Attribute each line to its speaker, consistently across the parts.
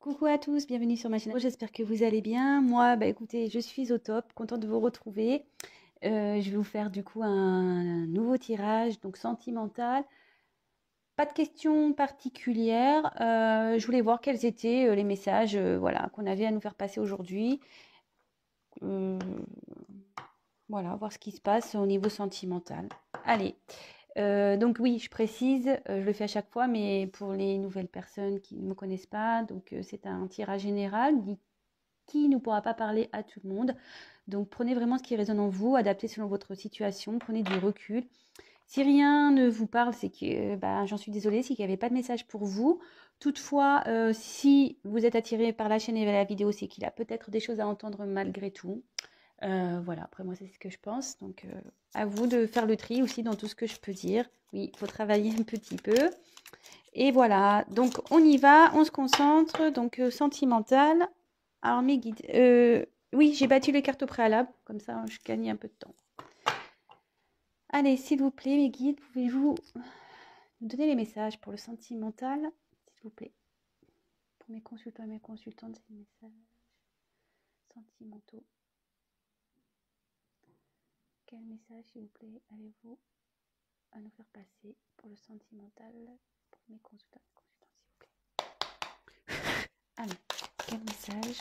Speaker 1: Coucou à tous, bienvenue sur ma chaîne. J'espère que vous allez bien. Moi, écoutez, je suis au top, contente de vous retrouver. Je vais vous faire du coup un nouveau tirage, donc sentimental. Pas de questions particulières. Je voulais voir quels étaient les messages voilà, qu'on avait à nous faire passer aujourd'hui. Euh, voilà, voir ce qui se passe au niveau sentimental. Allez. Donc oui, je précise, je le fais à chaque fois, mais pour les nouvelles personnes qui ne me connaissent pas, donc c'est un tirage général qui ne pourra pas parler à tout le monde. Donc prenez vraiment ce qui résonne en vous, adaptez selon votre situation, prenez du recul. Si rien ne vous parle, c'est que j'en suis désolée, c'est qu'il n'y avait pas de message pour vous. Toutefois, si vous êtes attiré par la chaîne et la vidéo, c'est qu'il a peut-être des choses à entendre malgré tout. Voilà, après moi c'est ce que je pense. Donc à vous de faire le tri aussi dans tout ce que je peux dire. Oui, il faut travailler un petit peu. Et voilà, donc on y va, on se concentre. Donc sentimental. Alors mes guides. Oui, j'ai battu les cartes au préalable, comme ça je gagne un peu de temps. Allez, s'il vous plaît, mes guides, pouvez-vous nous donner les messages pour le sentimental, s'il vous plaît. Pour mes consultants et mes consultantes, c'est les messages sentimentaux. Quel message, s'il vous plaît, avez-vous à nous faire passer pour le sentimental pour mes consultants et consultants, s'il vous plaît. Alors, quel message?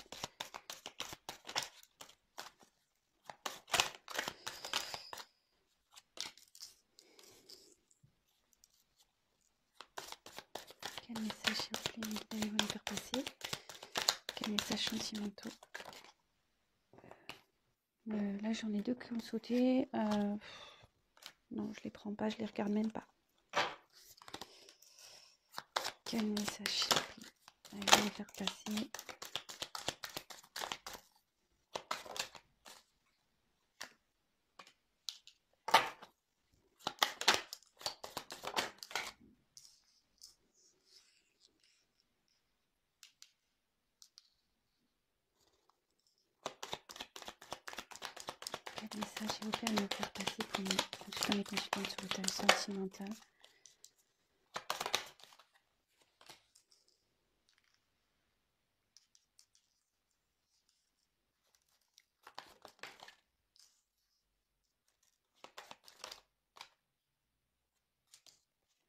Speaker 1: Quel message, s'il vous plaît, allez-vous nous faire passer? Quel message sentimentaux? Là, j'en ai deux qui ont sauté. Non, je les prends pas, je les regarde même pas. Quel message, s'il vous plaît, allez-vous nous faire passer? Quel message, s'il vous plaît, allez-vous nous faire passer pour mes consultants sur le thème sentimental?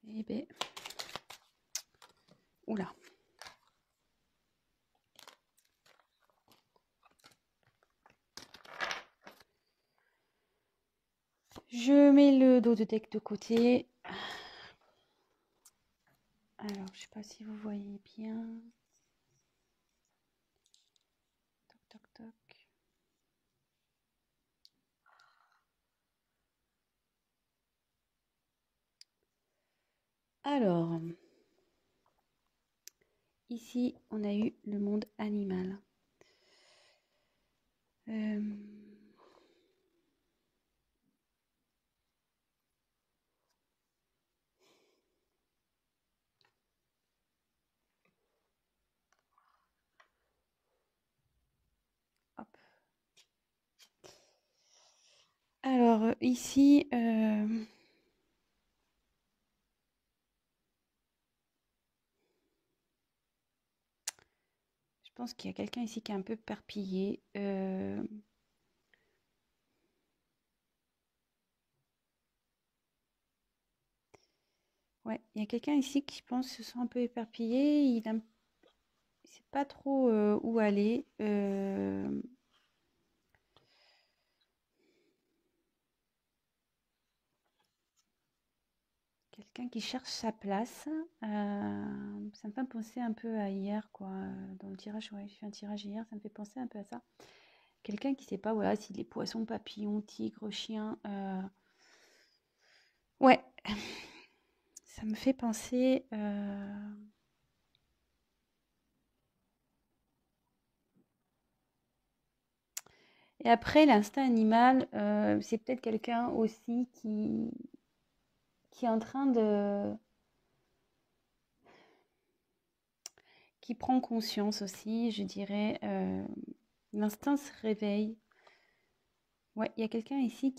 Speaker 1: Eh ben, oula. Je mets le dos de deck de côté. Alors, je sais pas si vous voyez bien. Toc, toc, toc. Alors, ici, on a eu le monde animal. Hop. Alors, ici, je pense qu'il y a quelqu'un ici qui est un peu perpillé. Ouais, il y a quelqu'un ici qui, je pense, se sent un peu éparpillé. Il ne sait pas trop où aller. Quelqu'un qui cherche sa place. Ça me fait penser un peu à hier, quoi. Dans le tirage, ouais, j'ai fait un tirage hier, ça me fait penser un peu à ça. Quelqu'un qui ne sait pas, voilà, s'il est poisson, papillon, tigre, chien. Ouais, ça me fait penser. Et après, l'instinct animal, c'est peut-être quelqu'un aussi qui est en train de... qui prend conscience aussi, je dirais. L'instinct se réveille. Ouais, il y a quelqu'un ici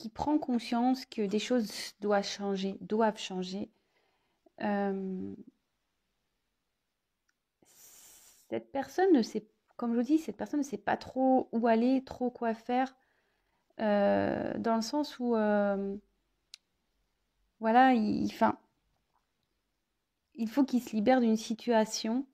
Speaker 1: qui prend conscience que des choses doivent changer, cette personne ne sait, comme je vous dis, cette personne ne sait pas trop où aller, trop quoi faire, dans le sens où, voilà, enfin, il faut qu'il se libère d'une situation.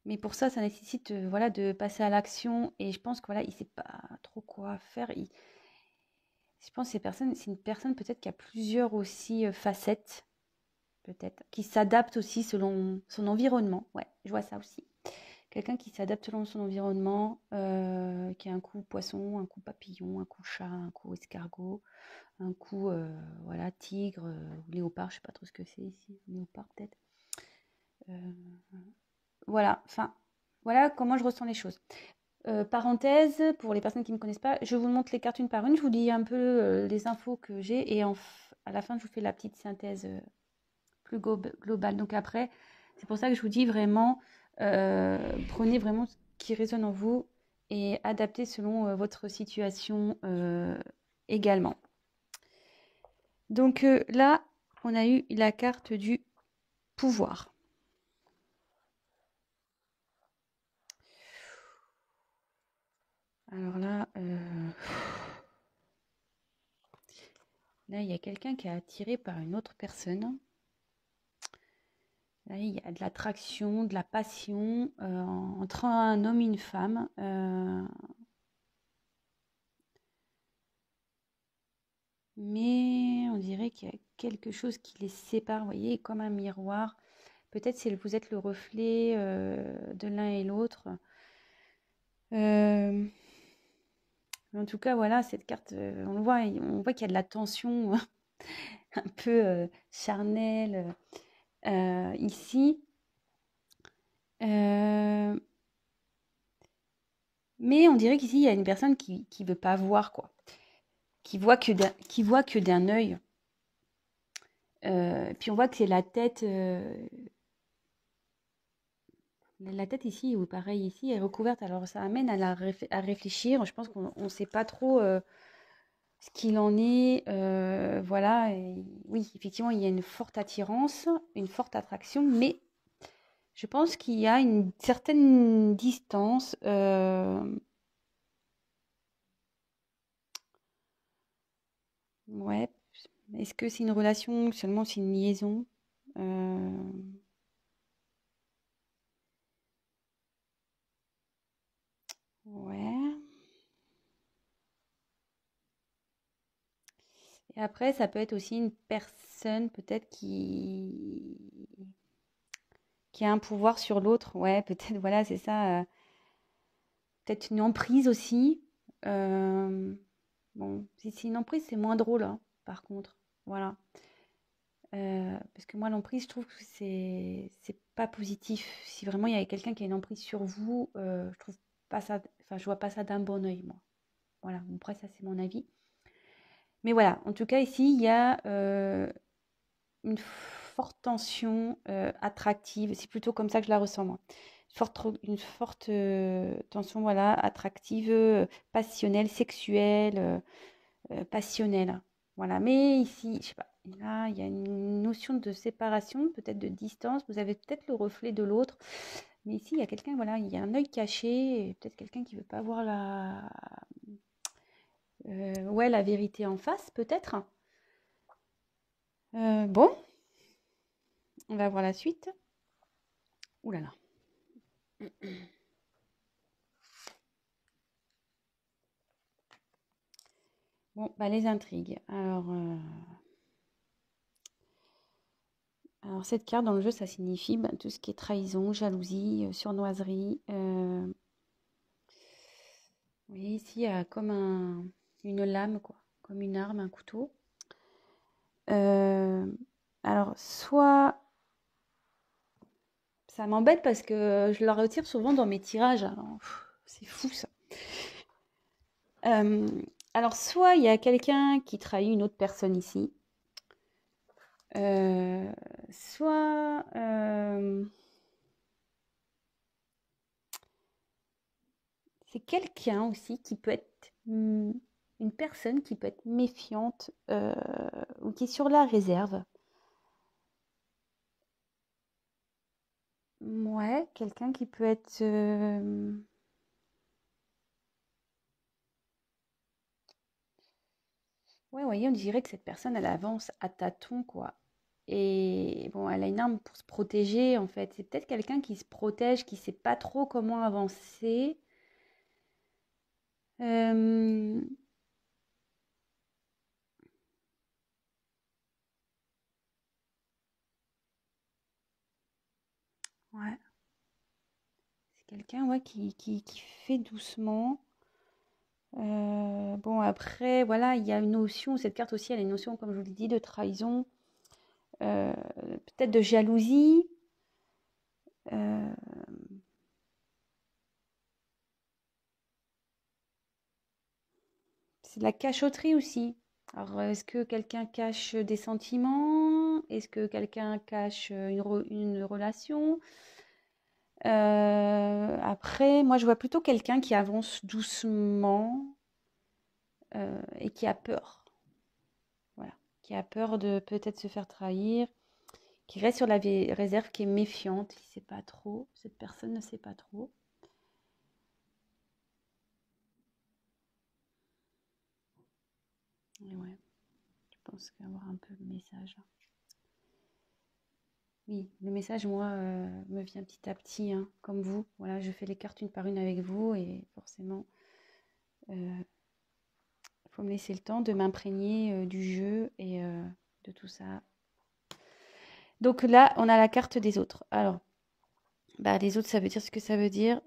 Speaker 1: Mais pour ça, ça nécessite voilà, de passer à l'action. Et je pense que voilà, il ne sait pas trop quoi faire. Je pense que c'est une personne peut-être qui a plusieurs aussi facettes, peut-être, qui s'adapte aussi selon son environnement. Ouais, je vois ça aussi. Quelqu'un qui s'adapte selon son environnement, qui a un coup poisson, un coup papillon, un coup chat, un coup escargot, un coup voilà, tigre, léopard, je sais pas trop ce que c'est ici, léopard peut-être. Voilà, enfin, voilà comment je ressens les choses. Parenthèse, pour les personnes qui ne me connaissent pas, je vous montre les cartes une par une, je vous dis un peu les infos que j'ai et à la fin, je vous fais la petite synthèse plus globale. Donc après, c'est pour ça que je vous dis vraiment, prenez vraiment ce qui résonne en vous et adaptez selon votre situation également. Donc là, on a eu la carte du pouvoir. Alors là, là, il y a quelqu'un qui est attiré par une autre personne. Là, il y a de l'attraction, de la passion entre un homme et une femme. Mais on dirait qu'il y a quelque chose qui les sépare, vous voyez, comme un miroir. Peut-être si vous êtes le reflet de l'un et l'autre. En tout cas, voilà, cette carte, on voit qu'il y a de la tension un peu charnelle ici. Mais on dirait qu'ici, il y a une personne qui ne veut pas voir, quoi. Qui voit que d'un œil. Puis on voit que c'est la tête. La tête ici, ou pareil ici, est recouverte. Alors ça amène à réfléchir. Je pense qu'on ne sait pas trop ce qu'il en est. Voilà. Et oui, effectivement, il y a une forte attirance, une forte attraction, mais je pense qu'il y a une certaine distance. Ouais. Est-ce que c'est une relation, seulement c'est une liaison? Ouais. Et après, ça peut être aussi une personne peut-être qui a un pouvoir sur l'autre. Ouais, peut-être, voilà, c'est ça. Peut-être une emprise aussi. Bon, si c'est une emprise, c'est moins drôle, hein, par contre. Voilà. Parce que moi, l'emprise, je trouve que c'est pas positif. Si vraiment il y avait quelqu'un qui a une emprise sur vous, je trouve pas ça, enfin, je vois pas ça d'un bon œil, moi. Voilà. Bon, après, ça, c'est mon avis. Mais voilà, en tout cas, ici, il y a une forte tension attractive. C'est plutôt comme ça que je la ressens, moi. Une forte tension, voilà, attractive, passionnelle, sexuelle, passionnelle. Voilà. Mais ici, je sais pas, là, il y a une notion de séparation, peut-être de distance. Vous avez peut-être le reflet de l'autre. Mais ici, il y a quelqu'un, voilà, il y a un œil caché, et peut-être quelqu'un qui veut pas voir ouais, la vérité en face, peut-être. Bon, on va voir la suite. Ouh là là. Bon, bah, les intrigues. Alors, cette carte dans le jeu, ça signifie bah, tout ce qui est trahison, jalousie, surnoiserie. Vous voyez ici, il y a comme une lame, quoi, comme une arme, un couteau. Euh, alors, soit ça m'embête parce que je la retire souvent dans mes tirages. Alors, c'est fou ça. Euh, alors, soit il y a quelqu'un qui trahit une autre personne ici. Euh, soit C'est quelqu'un aussi qui peut être une personne qui peut être méfiante ou qui est sur la réserve. Ouais, quelqu'un qui peut être... Ouais, vous voyez, on dirait que cette personne, elle avance à tâtons, quoi. Et bon, elle a une arme pour se protéger, en fait. C'est peut-être quelqu'un qui se protège, qui sait pas trop comment avancer. Euh, ouais, c'est quelqu'un ouais, qui fait doucement. Bon, après, voilà, il y a une notion, cette carte aussi, elle a une notion, comme je vous l'ai dit, de trahison, euh, peut-être de jalousie. euh, c'est de la cachotterie aussi. Alors, est-ce que quelqu'un cache des sentiments? Est-ce que quelqu'un cache une relation? Après, moi, je vois plutôt quelqu'un qui avance doucement et qui a peur. Voilà. Qui a peur de peut-être se faire trahir, qui reste sur la réserve, qui est méfiante, qui ne sait pas trop. Cette personne ne sait pas trop. Et ouais, je pense qu'avoir un peu le message. Oui, le message, moi, me vient petit à petit, hein, comme vous. Voilà, je fais les cartes une par une avec vous et forcément, il faut me laisser le temps de m'imprégner du jeu et de tout ça. Donc là, on a la carte des autres. Alors, bah, les autres, ça veut dire ce que ça veut dire.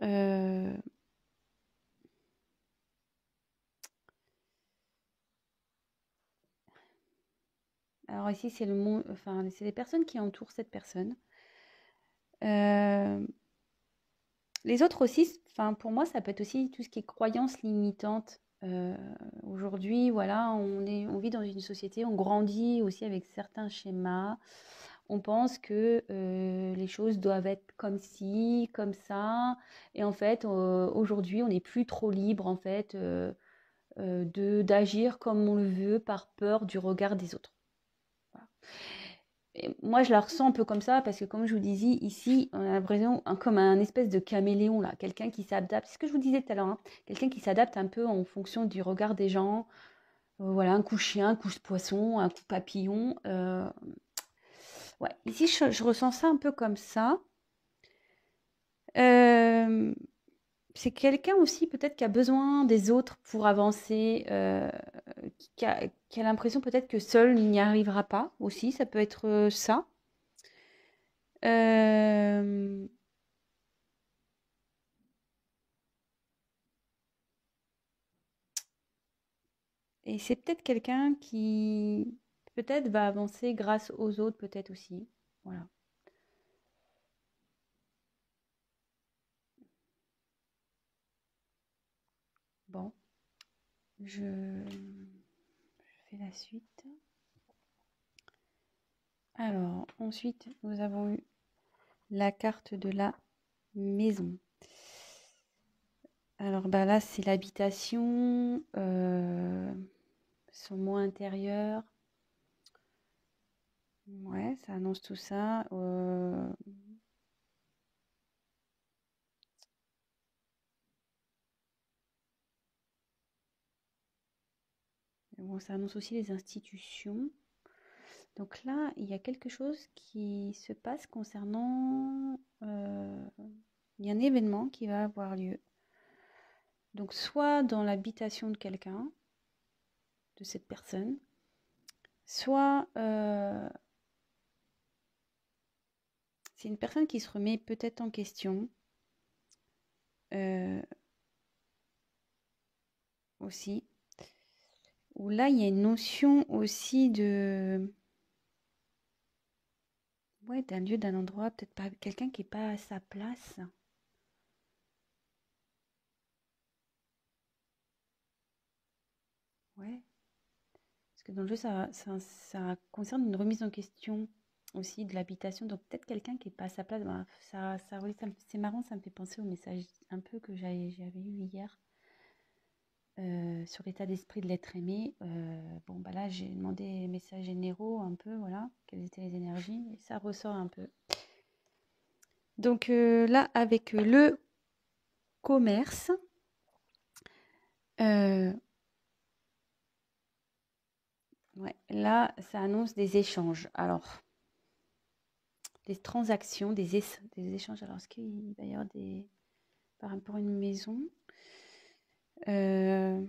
Speaker 1: Alors ici, c'est le monde, enfin, c'est les personnes qui entourent cette personne. Euh, les autres aussi, enfin, pour moi, ça peut être aussi tout ce qui est croyances limitantes. Aujourd'hui, voilà, on vit dans une société, on grandit aussi avec certains schémas. On pense que les choses doivent être comme ci, comme ça. Et en fait, aujourd'hui, on n'est plus trop libre, en fait, d'agir comme on le veut par peur du regard des autres. Voilà. Et moi, je la ressens un peu comme ça parce que, comme je vous disais, ici, on a l'impression comme un espèce de caméléon, là, quelqu'un qui s'adapte. C'est ce que je vous disais tout à l'heure, hein, quelqu'un qui s'adapte un peu en fonction du regard des gens. Voilà, un coup chien, un coup poisson, un coup papillon. Ouais, ici, je ressens ça un peu comme ça. Euh, c'est quelqu'un aussi peut-être qui a besoin des autres pour avancer, qui a l'impression peut-être que seul il n'y arrivera pas aussi, ça peut être ça. Euh, et c'est peut-être quelqu'un qui peut-être va avancer grâce aux autres, peut-être aussi. Voilà. Bon, je fais la suite. Alors, ensuite, nous avons eu la carte de la maison. Alors bah là, c'est l'habitation, son mot intérieur. Ouais, ça annonce tout ça. Bon, ça annonce aussi les institutions. Donc là, il y a quelque chose qui se passe concernant... il y a un événement qui va avoir lieu. Donc soit dans l'habitation de quelqu'un, de cette personne, soit c'est une personne qui se remet peut-être en question euh, aussi. Où là, il y a une notion aussi de... Ouais, d'un lieu, d'un endroit, peut-être pas quelqu'un qui est pas à sa place. Ouais. Parce que dans le jeu, ça concerne une remise en question. aussi de l'habitation. Donc peut-être quelqu'un qui est pas à sa place. Ben, oui, c'est marrant, ça me fait penser au message un peu que j'avais eu hier sur l'état d'esprit de l'être aimé. Bon, bah là, j'ai demandé les messages généraux un peu, voilà, quelles étaient les énergies, et ça ressort un peu. Donc là, avec le commerce, euh, ouais, là, ça annonce des échanges. Alors, des transactions, des échanges. Alors, est-ce qu'il va y avoir des... par rapport à une maison euh,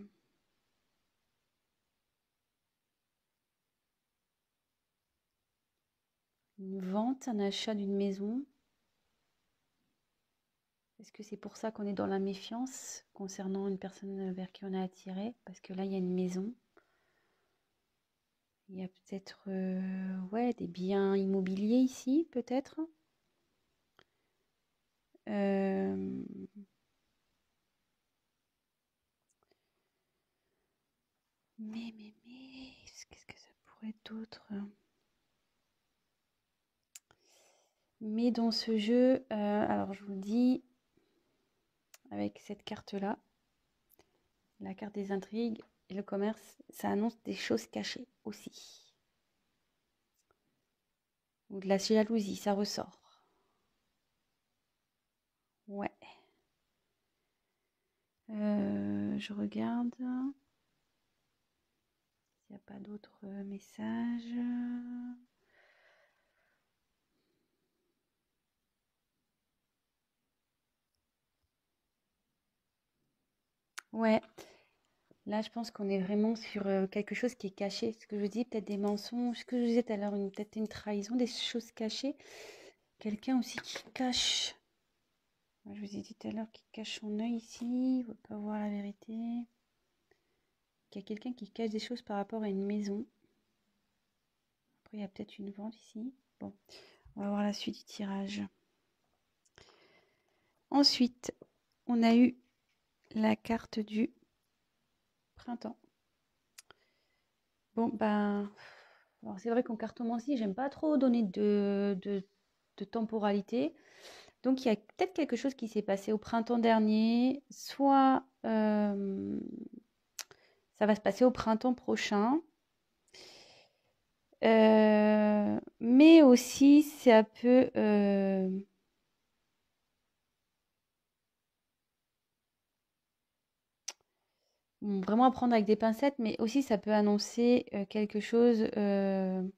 Speaker 1: une vente, un achat d'une maison. Est-ce que c'est pour ça qu'on est dans la méfiance concernant une personne vers qui on a attiré? Parce que là, il y a une maison. Il y a peut-être ouais, des biens immobiliers ici, peut-être. Euh, mais, qu'est-ce que ça pourrait être d'autre? Mais dans ce jeu, alors je vous dis, avec cette carte-là, la carte des intrigues et le commerce, ça annonce des choses cachées aussi. Ou de la jalousie, ça ressort. Ouais. Je regarde s'il n'y a pas d'autres messages. Ouais. Là, je pense qu'on est vraiment sur quelque chose qui est caché. Ce que je dis, peut-être des mensonges. Ce que je disais tout à l'heure, peut-être une trahison, des choses cachées. Quelqu'un aussi qui cache. Je vous ai dit tout à l'heure qui cache son œil ici. Il ne veut pas voir la vérité. Il y a quelqu'un qui cache des choses par rapport à une maison. Après, il y a peut-être une vente ici. Bon, on va voir la suite du tirage. Ensuite, on a eu la carte du printemps. Bon, ben, alors c'est vrai qu'en cartomancie, j'aime pas trop donner de temporalité. Donc, il y a peut-être quelque chose qui s'est passé au printemps dernier, soit ça va se passer au printemps prochain, mais aussi ça peut vraiment à prendre avec des pincettes, mais aussi ça peut annoncer quelque chose, un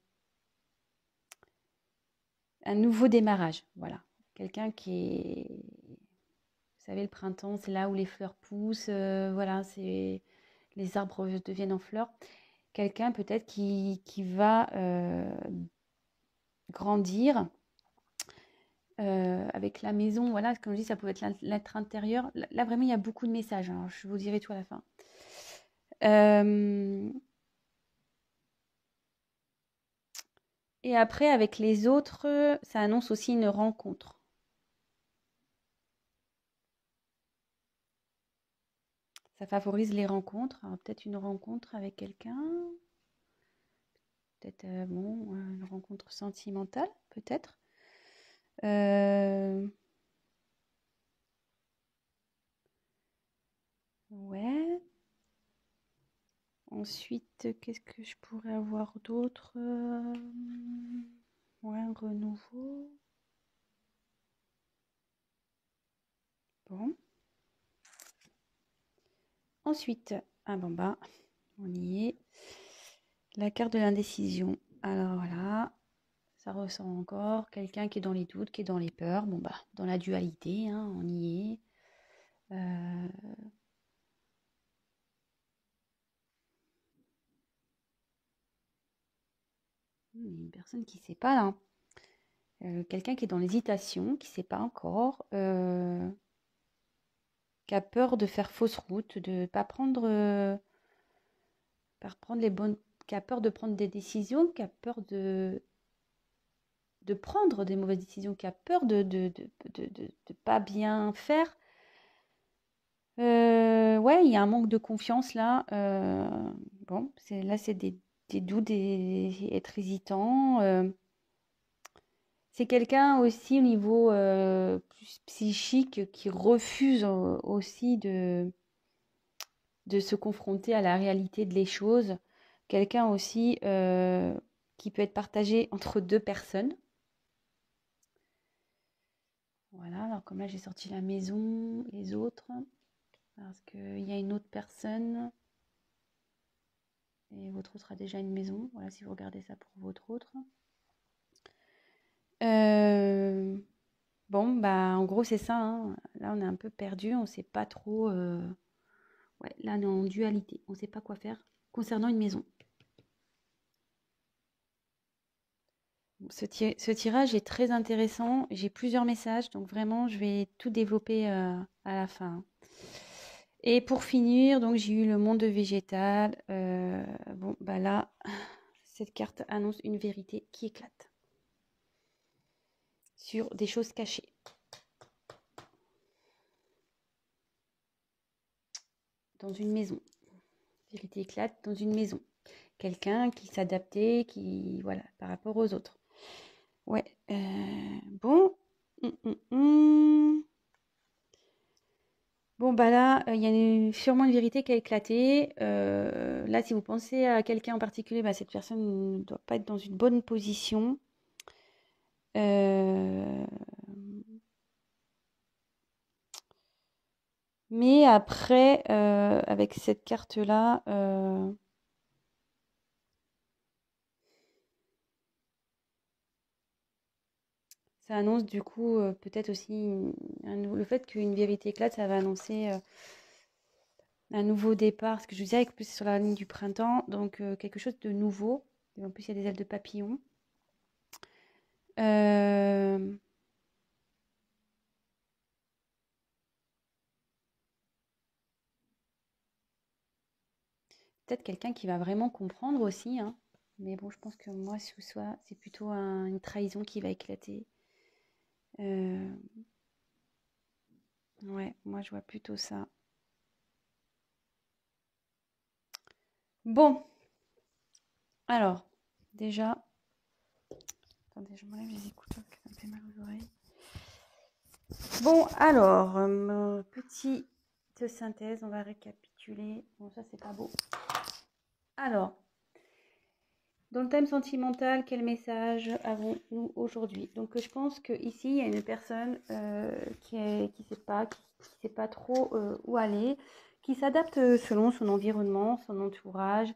Speaker 1: nouveau démarrage. Voilà, quelqu'un qui est, vous savez, le printemps, c'est là où les fleurs poussent, voilà, c'est les arbres deviennent en fleurs. Quelqu'un peut-être qui va grandir avec la maison. Voilà, comme je dis, ça peut être l'être intérieur. Là, vraiment, il y a beaucoup de messages. Hein, je vous dirai tout à la fin. Et après, avec les autres, ça annonce aussi une rencontre. Ça favorise les rencontres. Alors, peut-être une rencontre avec quelqu'un. Peut-être, bon, une rencontre sentimentale, peut-être. Ouais. Ensuite, qu'est-ce que je pourrais avoir d'autre? Ouais, un renouveau. Bon. Ensuite, ah bon bah, on y est. La carte de l'indécision. Alors voilà, ça ressent encore quelqu'un qui est dans les doutes, qui est dans les peurs. Bon bah, dans la dualité, hein, on y est. Une personne qui ne sait pas là. Quelqu'un qui est dans l'hésitation, qui ne sait pas encore, qui a peur de faire fausse route, de ne pas prendre les bonnes, qui a peur de prendre des décisions, qui a peur de prendre des mauvaises décisions, qui a peur de pas bien faire. Ouais, il y a un manque de confiance là. Bon, là, c'est des doutes, être hésitant. C'est quelqu'un aussi au niveau plus psychique qui refuse aussi de se confronter à la réalité des choses. Quelqu'un aussi qui peut être partagé entre deux personnes. Voilà, alors comme là j'ai sorti la maison, les autres, parce qu'il y a une autre personne, et votre autre a déjà une maison. Voilà, si vous regardez ça pour votre autre. Bon, bah en gros c'est ça, hein. Là on est un peu perdu, on ne sait pas trop. Ouais, là on est en dualité, on ne sait pas quoi faire concernant une maison. Ce tirage est très intéressant. J'ai plusieurs messages, donc vraiment, je vais tout développer à la fin. Et pour finir, donc j'ai eu le monde végétal. Bon, bah là, cette carte annonce une vérité qui éclate sur des choses cachées. Dans une maison. Vérité éclate dans une maison. Quelqu'un qui s'adaptait, qui voilà, par rapport aux autres. Ouais. Bon. Bon, bah là, il y a sûrement une vérité qui a éclaté. Là, si vous pensez à quelqu'un en particulier, bah, cette personne ne doit pas être dans une bonne position. Mais après, avec cette carte-là, ça annonce du coup peut-être aussi le fait qu'une vérité éclate, ça va annoncer un nouveau départ. Ce que je disais, plus sur la ligne du printemps, donc quelque chose de nouveau. Et en plus, il y a des ailes de papillon. Peut-être quelqu'un qui va vraiment comprendre aussi, hein. Mais bon, je pense que moi, sous soi, c'est plutôt une trahison qui va éclater. Ouais, moi, je vois plutôt ça. Bon, alors, déjà... Attendez, je m'enlève les écouteurs, que ça me fait mal aux oreilles. Bon, alors, petite synthèse, on va récapituler. Bon, ça, c'est pas beau. Alors, dans le thème sentimental, quel message avons-nous aujourd'hui? Donc, je pense qu'ici, il y a une personne qui sait pas trop où aller, qui s'adapte selon son environnement, son entourage,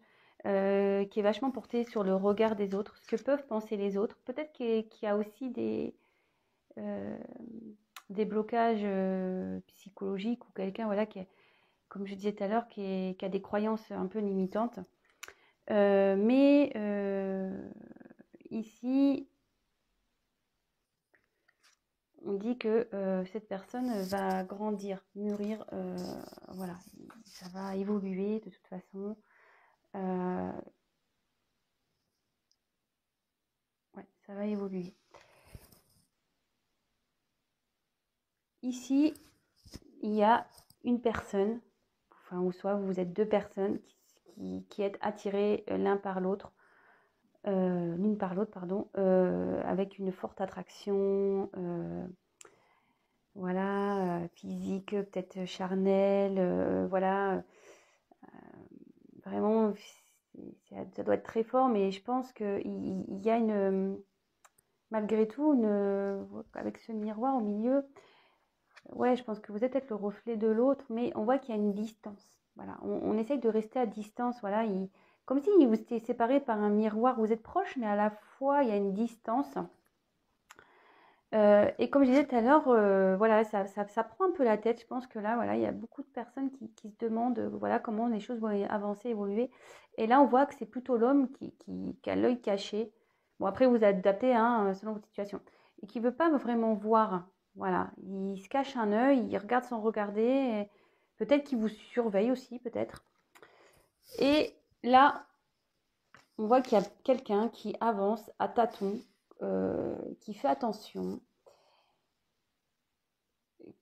Speaker 1: qui est vachement portée sur le regard des autres, ce que peuvent penser les autres. Peut-être qu'il y a aussi des blocages psychologiques ou quelqu'un voilà, qui est, comme je disais tout à l'heure, qui a des croyances un peu limitantes. Mais ici, on dit que cette personne va grandir, mûrir, voilà, ça va évoluer de toute façon. Ouais, ça va évoluer. Ici, il y a une personne, enfin, ou soit vous êtes deux personnes qui êtes attirées l'un par l'autre, l'une par l'autre, pardon, avec une forte attraction, voilà, physique, peut-être charnelle, voilà, vraiment, ça doit être très fort, mais je pense qu'il y a malgré tout, avec ce miroir au milieu, ouais, je pense que vous êtes peut-être le reflet de l'autre, mais on voit qu'il y a une distance. Voilà, on essaye de rester à distance. Voilà, comme si vous étiez séparés par un miroir. Vous êtes proches, mais à la fois il y a une distance. Et comme je disais tout à l'heure, voilà, ça prend un peu la tête. Je pense que là, voilà, il y a beaucoup de personnes qui se demandent, voilà, comment les choses vont avancer, évoluer. Et là, on voit que c'est plutôt l'homme qui a l'œil caché. Bon, après, vous adaptez hein, selon votre situation. Et qui ne veut pas vraiment voir. Voilà, il se cache un œil, il regarde sans regarder. Peut-être qu'il vous surveille aussi, peut-être. Et là, on voit qu'il y a quelqu'un qui avance à tâtons, qui fait attention,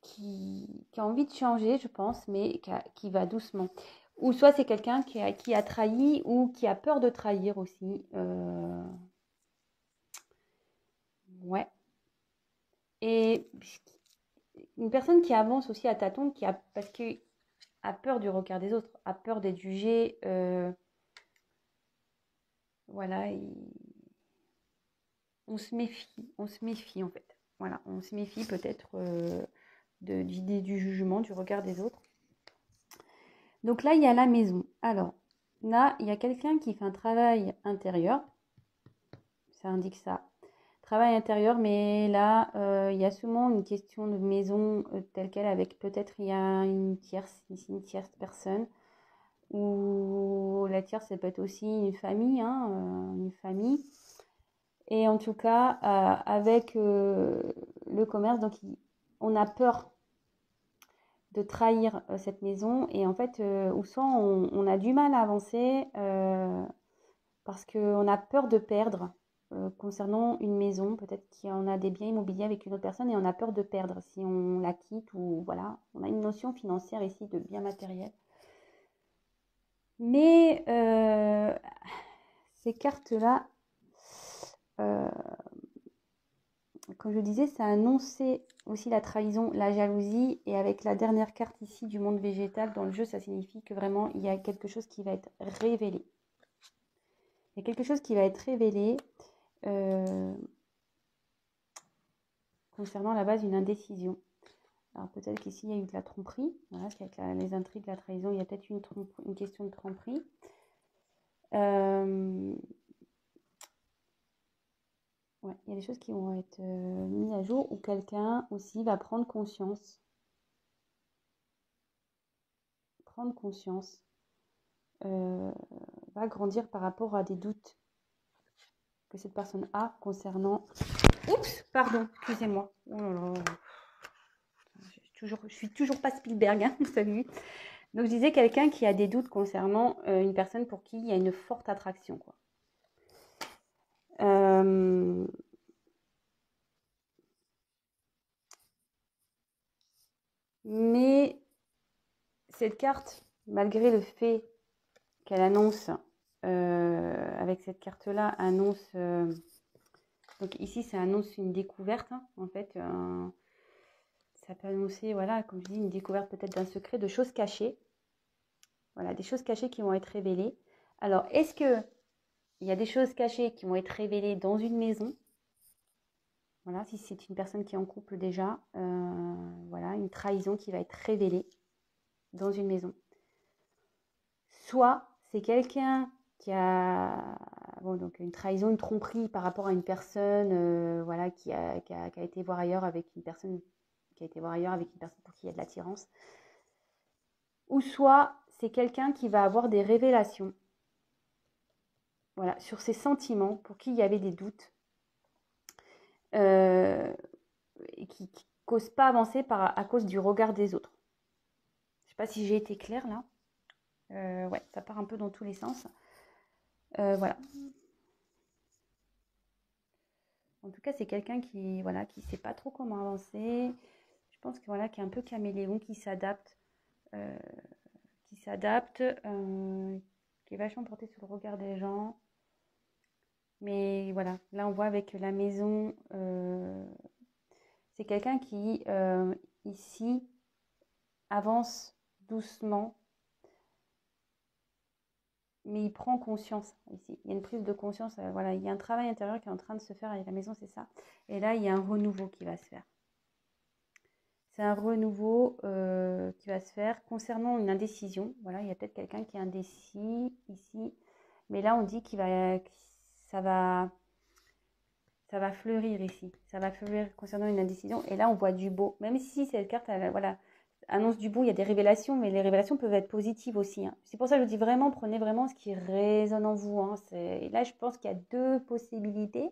Speaker 1: qui a envie de changer, je pense, mais qui va doucement. Ou soit c'est quelqu'un qui a trahi ou qui a peur de trahir aussi. Ouais. Et une personne qui avance aussi à tâtons, parce que a peur du regard des autres, a peur d'être jugée, voilà, on se méfie en fait. Voilà, on se méfie peut-être d'idée du jugement, du regard des autres. Donc là, il y a la maison. Alors, là, il y a quelqu'un qui fait un travail intérieur. Ça indique ça. Travail intérieur, mais là, il y a souvent une question de maison telle quelle, avec peut-être il y a une tierce, ici une tierce personne, ou la tierce, ça peut être aussi une famille, hein, une famille. Et en tout cas, avec le commerce, donc on a peur de trahir cette maison, et en fait, ou soit on a du mal à avancer parce qu'on a peur de perdre concernant une maison, peut-être qu'on a des biens immobiliers avec une autre personne et on a peur de perdre si on la quitte, ou voilà, on a une notion financière ici de biens matériels. Mais ces cartes-là, euh, comme je disais, ça annonçait aussi la trahison, la jalousie, et avec la dernière carte ici du monde végétal dans le jeu, ça signifie que vraiment il y a quelque chose qui va être révélé. Il y a quelque chose qui va être révélé concernant à la base une indécision. Alors peut-être qu'ici il y a eu de la tromperie, voilà, qu'avec les intrigues, la trahison, il y a peut-être une question de tromperie. Ouais, il y a des choses qui vont être mises à jour, ou quelqu'un aussi va prendre conscience. Prendre conscience. Va grandir par rapport à des doutes que cette personne a concernant... Oups, pardon, excusez-moi. Oh là là. Je suis toujours pas Spielberg, hein, salut. Donc je disais quelqu'un qui a des doutes concernant une personne pour qui il y a une forte attraction, quoi. Mais cette carte, malgré le fait qu'elle annonce, avec cette carte-là, annonce... donc ici, ça annonce une découverte, hein, en fait. Ça peut annoncer, voilà, comme je dis, une découverte peut-être d'un secret, de choses cachées. Voilà, des choses cachées qui vont être révélées. Alors, est-ce qu'il y a des choses cachées qui vont être révélées dans une maison? Voilà, si c'est une personne qui est en couple déjà, voilà, une trahison qui va être révélée dans une maison. Soit c'est quelqu'un qui a bon, donc une trahison, une tromperie par rapport à une personne, voilà, qui a été voir ailleurs avec une personne, qui a été voir ailleurs avec une personne pour qui il y a de l'attirance. Ou soit c'est quelqu'un qui va avoir des révélations, voilà, sur ses sentiments, pour qui il y avait des doutes, et qui ne causent pas avancer à cause du regard des autres. Je ne sais pas si j'ai été claire là. Ouais, ça part un peu dans tous les sens. Voilà. En tout cas, c'est quelqu'un qui, voilà, qui sait pas trop comment avancer. Je pense que voilà, qui est un peu caméléon, qui s'adapte, qui est vachement porté sur le regard des gens. Mais voilà, là on voit avec la maison, c'est quelqu'un qui ici avance doucement, mais il prend conscience ici. Il y a une prise de conscience, voilà, il y a un travail intérieur qui est en train de se faire avec la maison, c'est ça. Et là, il y a un renouveau qui va se faire. C'est un renouveau qui va se faire concernant une indécision. Voilà, il y a peut-être quelqu'un qui est indécis ici, mais là on dit ça va, ça va fleurir ici. Ça va fleurir concernant une indécision. Et là on voit du beau. Même si cette carte, voilà, annonce du beau, il y a des révélations, mais les révélations peuvent être positives aussi, hein. C'est pour ça que je dis vraiment, prenez vraiment ce qui résonne en vous, hein. Et là je pense qu'il y a deux possibilités.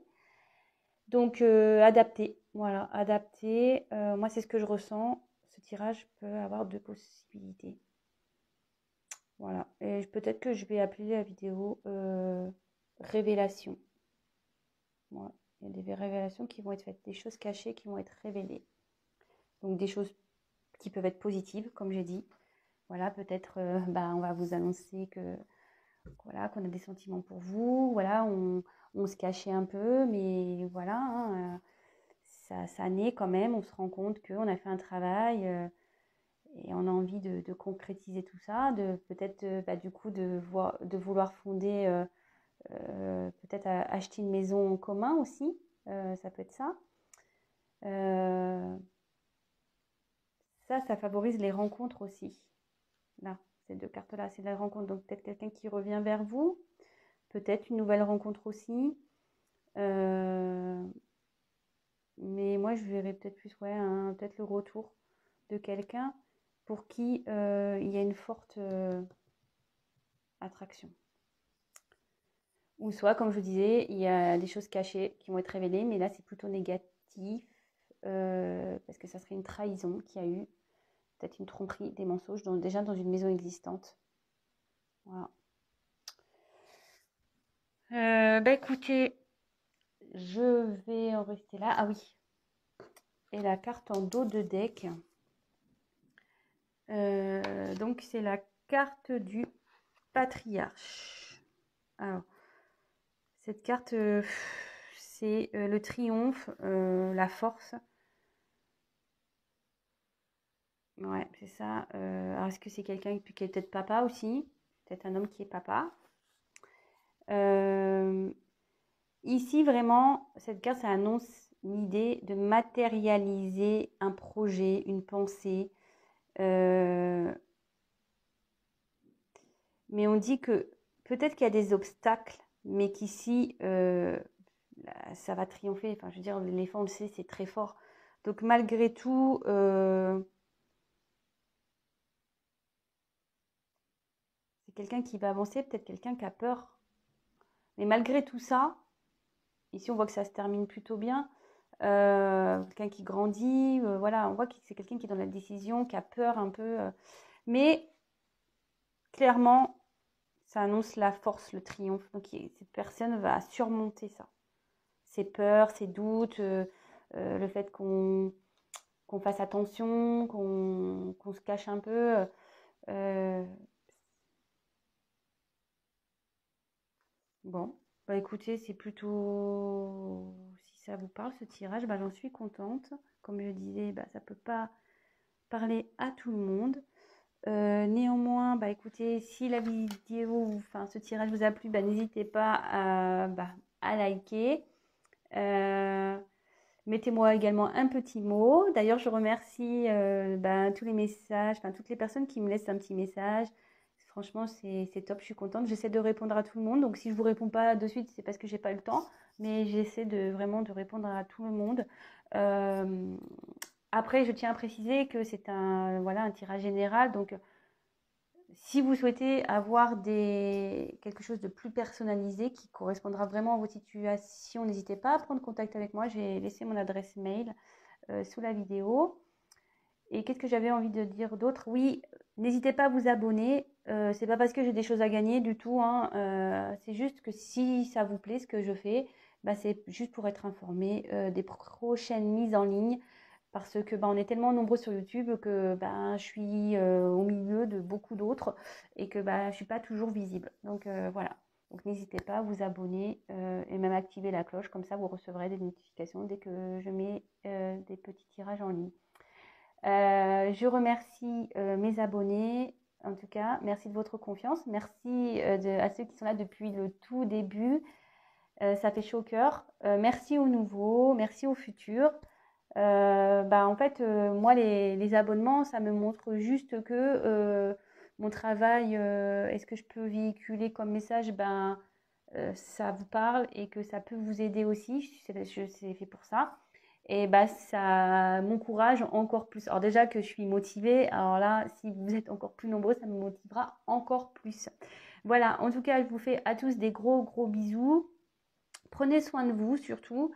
Speaker 1: Donc, adapter, voilà, adapter. Moi, c'est ce que je ressens. Ce tirage peut avoir deux possibilités. Voilà. Et peut-être que je vais appeler la vidéo révélation. Voilà. Il y a des révélations qui vont être faites, des choses cachées qui vont être révélées. Donc, des choses qui peuvent être positives, comme j'ai dit. Voilà, peut-être, on va vous annoncer que voilà, qu'on a des sentiments pour vous. Voilà, on se cachait un peu, mais voilà, hein, ça naît quand même, on se rend compte qu'on a fait un travail et on a envie de concrétiser tout ça, de peut-être du coup de vouloir fonder, peut-être acheter une maison en commun aussi, ça peut être ça. Ça favorise les rencontres aussi. Là, ces deux cartes-là, c'est la rencontre. Donc peut-être quelqu'un qui revient vers vous, peut-être une nouvelle rencontre aussi. Mais moi, je verrais peut-être plus, ouais, peut-être le retour de quelqu'un pour qui il y a une forte attraction. Ou soit, comme je vous disais, il y a des choses cachées qui vont être révélées, mais là, c'est plutôt négatif, parce que ça serait une trahison qu'il y a eu, peut-être une tromperie, des mensonges, déjà dans une maison existante. Voilà. Écoutez, je vais en rester là. Ah oui. Et la carte en dos de deck. Donc, c'est la carte du patriarche. Alors, cette carte, c'est le triomphe, la force. Ouais, c'est ça. Alors, est-ce que c'est quelqu'un qui est peut-être papa aussi? Peut-être un homme qui est papa. Ici, vraiment, cette carte, ça annonce l'idée de matérialiser un projet, une pensée. Mais on dit que peut-être qu'il y a des obstacles, mais qu'ici, ça va triompher. Enfin, je veux dire, l'éléphant, on le sait, c'est très fort. Donc, malgré tout, c'est quelqu'un qui va avancer, peut-être quelqu'un qui a peur. Mais malgré tout ça, ici, on voit que ça se termine plutôt bien. Quelqu'un qui grandit, voilà, on voit que c'est quelqu'un qui est dans la décision, qui a peur un peu. Mais clairement, ça annonce la force, le triomphe. Donc, cette personne va surmonter ça. Ses peurs, ses doutes, le fait qu'on fasse attention, qu'on se cache un peu. Bon, écoutez, c'est plutôt... Si ça vous parle, ce tirage, j'en suis contente. Comme je disais, ça ne peut pas parler à tout le monde. Néanmoins, écoutez, si la vidéo, enfin ce tirage vous a plu, n'hésitez pas à liker. Mettez-moi également un petit mot. D'ailleurs, je remercie tous les messages, toutes les personnes qui me laissent un petit message. Franchement, c'est top, je suis contente. J'essaie de répondre à tout le monde. Donc, si je ne vous réponds pas de suite, c'est parce que j'ai pas eu le temps. Mais j'essaie vraiment de répondre à tout le monde. Après, je tiens à préciser que c'est un tirage général. Donc, si vous souhaitez avoir quelque chose de plus personnalisé qui correspondra vraiment à vos situations, n'hésitez pas à prendre contact avec moi. J'ai laissé mon adresse mail sous la vidéo. Et qu'est-ce que j'avais envie de dire d'autre? Oui, n'hésitez pas à vous abonner. C'est pas parce que j'ai des choses à gagner du tout, hein. C'est juste que si ça vous plaît ce que je fais, c'est juste pour être informé des prochaines mises en ligne. Parce que on est tellement nombreux sur YouTube que je suis au milieu de beaucoup d'autres et que je ne suis pas toujours visible. Donc voilà. Donc n'hésitez pas à vous abonner et même activer la cloche. Comme ça, vous recevrez des notifications dès que je mets des petits tirages en ligne. Je remercie mes abonnés. En tout cas, merci de votre confiance. Merci à ceux qui sont là depuis le tout début. Ça fait chaud au cœur. Merci aux nouveaux. Merci aux futurs. En fait, moi, les abonnements, ça me montre juste que mon travail et ce que je peux véhiculer comme message, ça vous parle et que ça peut vous aider aussi. C'est fait pour ça. Et ça m'encourage encore plus. Alors déjà que je suis motivée, alors là, si vous êtes encore plus nombreux, ça me motivera encore plus. Voilà, en tout cas, je vous fais à tous des gros, gros bisous. Prenez soin de vous surtout.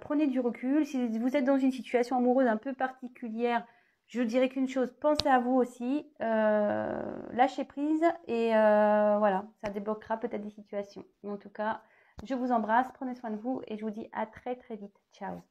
Speaker 1: Prenez du recul. Si vous êtes dans une situation amoureuse un peu particulière, je dirais qu'une chose, pensez à vous aussi. Lâchez prise et voilà, ça débloquera peut-être des situations. Mais en tout cas, je vous embrasse, prenez soin de vous et je vous dis à très très vite. Ciao.